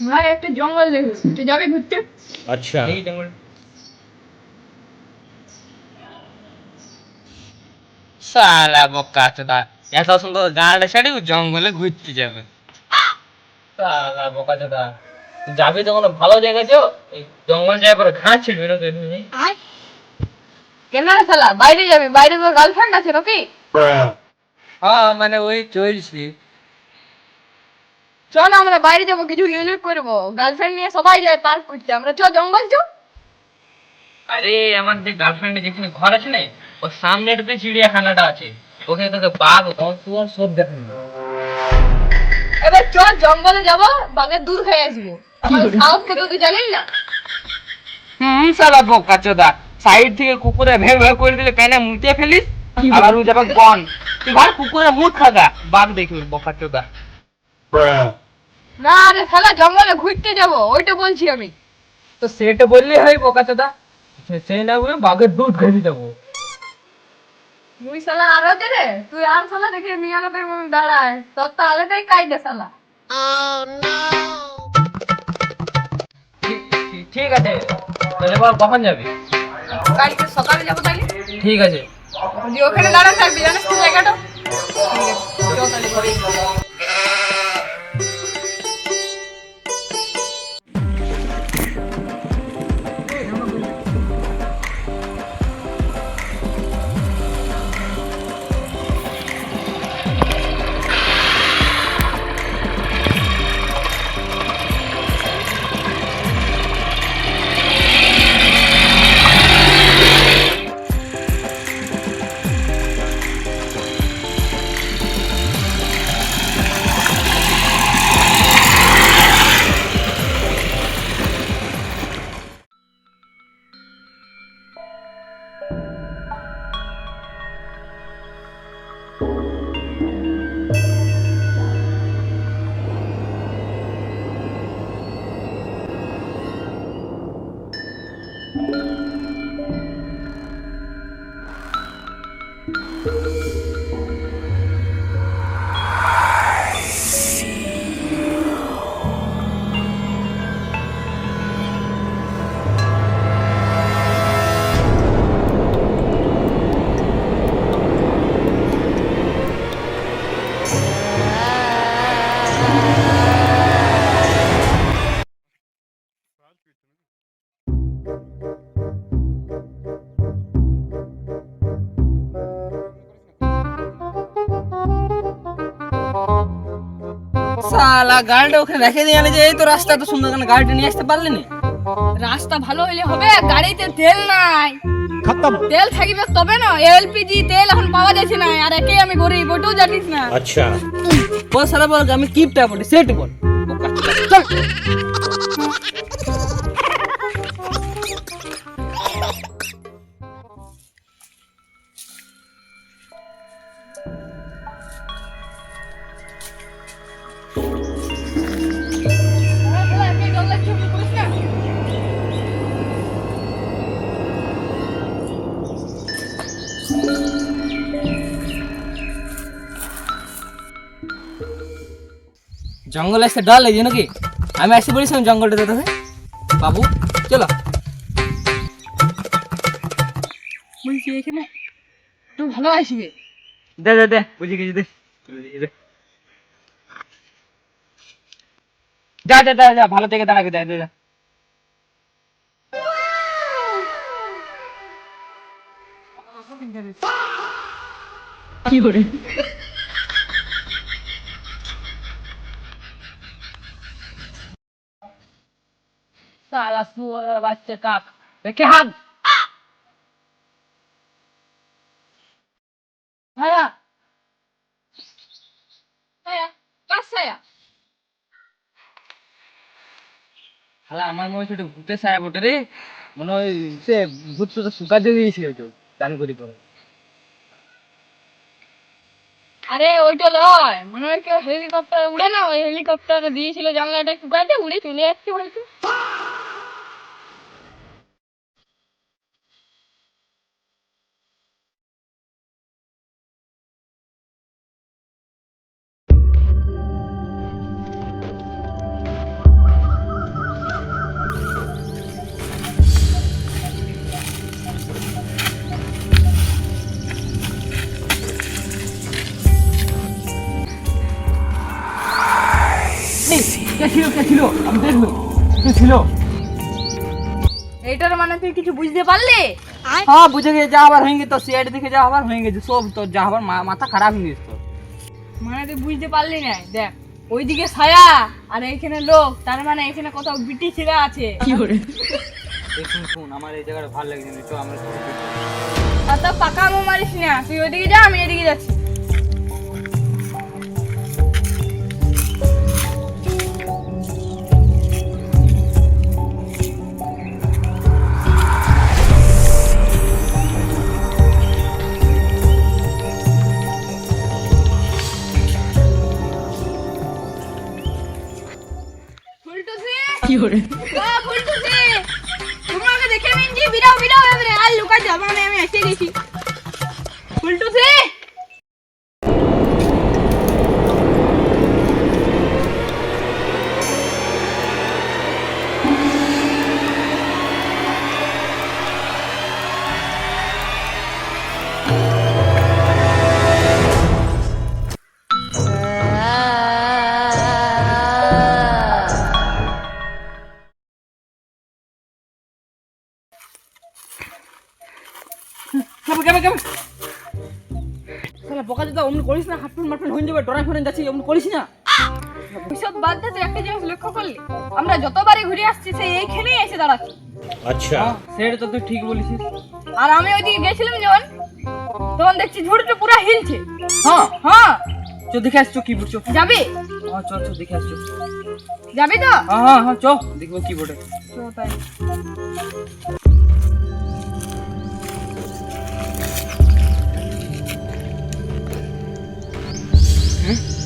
ভাই একটা জঙ্গল দেখেছি, তুই যাবি ঘুরতে? अच्छा এই জঙ্গল সালা বোকা চোদা, এত সুন্দর গাড়ি ছাড়ি জঙ্গলে ঘুরতে যাবে। সালা বোকা চোদা, তুই যাবি তো কোনো ভালো জায়গায় যাও, এই জঙ্গল যাওয়ার পরে ঘাস ছিড়বি না তুই। আয় কেন রে শালা, বাইরে যাবি? বাইরে তোর গার্লফ্রেন্ড আছে নাকি? হ্যাঁ মানে ওই চলছি। চল আমরা বাইরে যাবো, কিছু ইউনিক করবো। গার্লফ্রেন্ড নিয়ে সবাই যায় পার্ক করতে, আমরা চ জঙ্গল চ। আরে আমার যে গার্লফ্রেন্ডের যেখানে ঘর আছে না, ওর সামনেটাতে চিড়িয়াখানাটা আছে, ওখানে তোকে বাঘ তোমার সব দেখানো। এবার চল জঙ্গলে যাবো, বাঘের দুধ খেয়ে আসবো। আমার সাহস কত তুই জানিস না? সালা বোকা চোদা, সাইড থেকে কুকুরে ভেঁ ভেঁ করে দিলে কেন মুতে ফেলিস, আবার ও যাবে গন। তুই ভাই কুকুরে মুখ খাগা, বাঘ দেখবি বোকা চোদা। না রে শালা, জঙ্গলে ঘুরতে যাবো, ওইটা বলছি আমি। তো সেটা বললেই হয় বোকা চোদা, সেই না বলে বাঘের দুধ ঘেঁটে দেবো। তুই শালা আলাদা রে, তুই আর শালা দেখে নিয়ে আলাদার মনে দাঁড়ায়, তোর তো আলাদাই কায়দা শালা। ঠিক আছে, তাহলে বল কখন যাবি? কালকে সকালে যাবো তাইলে। ঠিক আছে। যদি ওখানে দাঁড়ান থাকবি, জানিস তো জায়গাটা? ঠিক আছে, চল তাহলে ঘরে। সালা গাড়িটা ওখানে রেখে দিয়ে যে এই তো রাস্তা তো সুন্দর, কেন গাড়িটা নিয়ে আসতে পারলি না? রাস্তা ভালো হলে হবে, গাড়িতে তেল নাই। তেল থাকিবে তবে না, এলপিজি তেল এখন পাওয়া যাচ্ছে না। আর একে আমি গরিব, ওটাও জানিস না। अच्छा বল সালা বল, আমি কিপটা বলি সেট বল। চল একে জঙ্গলে চুপ করিস না। জঙ্গলে আসতে ডর লাগছে নাকি? আমি আসতে বলেছিলাম জঙ্গলটা দেখতে। বাবু চলো। বলছি এখানে তুই ভালো আসবে। দে দে দে, বুঝে গেছি, দে দে। যা যা যা যা, ভালো থেকে দাঁড়াবি, দে দে যা। কি করে? সালা শুয়োরের বাচ্চা কাক, রেখে হাত। ভাইয়া হ্যাঁ, কাছায়া। শালা আমার মনে হচ্ছে ওটা ভূতের ছায়া বটে রে। মনে হয় সে ভূত তো শুকা দিয়ে দিয়েছিল তো, দান করি করে। আরে ওইটা নয়, মনে হয় কেউ হেলিকপ্টার উড়ে না, ওই হেলিকপ্টার দিয়েছিল জানলাটা একটু বাইরে, উড়ে চলে যাচ্ছে বলছে। কে ছিল আমি দেখলো কে ছিল? এইটার মানে তুই কিছু বুঝতে পারলি? হ্যাঁ বুঝে গেছে, যা আবার হয়ে গেছে, সিআইডি দেখে যা আবার হয়ে গেছে সব, তোর যা আবার মাথা খারাপ হয়ে গেছে তোর। মানে তুই বুঝতে পারলি না? দেখ ওইদিকে ছায়া আর এইখানে লোক, তার মানে এখানে কোথাও বিটি ছেড়া আছে। শুন আমার এই জায়গাটা ভালো লাগছে না, তো আমরা তা পাকা আমো মারিস না, তুই ওইদিকে যা, আমি এদিকে যাচ্ছি। ফুলটুসি কি করে? ফুলটুসি তোমাকে দেখে মিনজি বিরাও এবারে আর লুকা যাবে না, আমি এসে গেছি। ফুলটুসি শালা বোকা দাদা অমন করিস না, হাত মারফেন হয়ে যাবে, ডরাই ফোন যাচ্ছি অমন করিস না। ওইসব বাদ দে, তুই একটা জিনিস লক্ষ্য করলি? আমরা যতবারই ঘুরে আসছি সেই এইখানেই এসে দাঁড়াচ্ছি। अच्छा সেটা তো তুই ঠিক বলিস। আর আমি ওইদিকে গেছিলাম যখন, তখন দেখছি ঝুড়িটা পুরো হিলছে। হ্যাঁ হ্যাঁ চো দেখে আসছো কি বুঝছো? যাবি? হ্যাঁ চো দেখে আসছো। যাবি তো? হ্যাঁ চো দেখবো কি বটে। চল তাই। হুম